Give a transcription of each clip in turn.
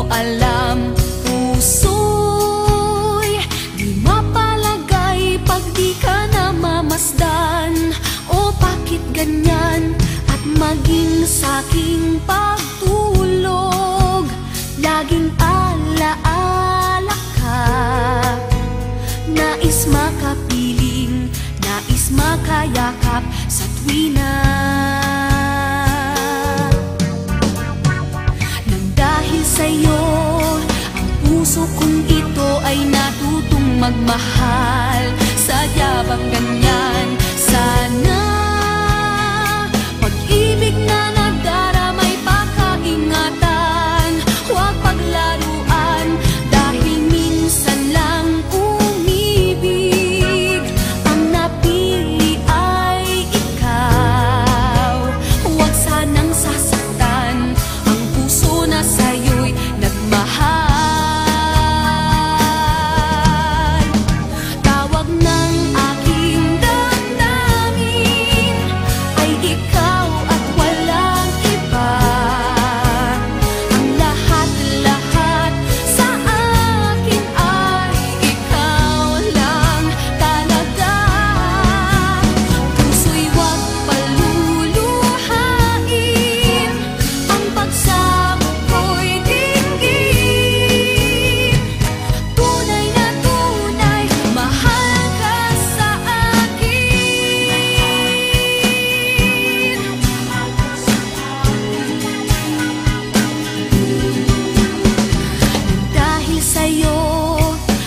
mo alam, puso'y di mapalagay pag di ka namamasdan. O bakit ganyan? At maging sa'king pagtulog, laging alaala ka. Nais makapiling, nais makayakap sa tuwina. Nang dahil sa'yo, ang puso kong ito ay natutong magmahal. Sadya bang ganyan? Sana pag-ibig na nagdaramay pakaingatan, huwag paglaruan dahil minsan lang umibig. Ang napili ay ikaw, huwag sanang sasaktan ang puso na sa'yo'y nagmahal. Tawag ng aking damdamin ay ikaw at walang iba. Ang lahat-lahat sa akin ay ikaw lang talaga. Puso'y huwag paluluhain, ang pagsamo ko'y dinggin. Tunay na tunay, mahal ka sa akin. Dahil sa'yo,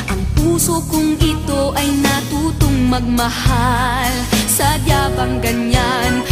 ang puso kong ito ay natutong magmahal. Sadya bang ganyan?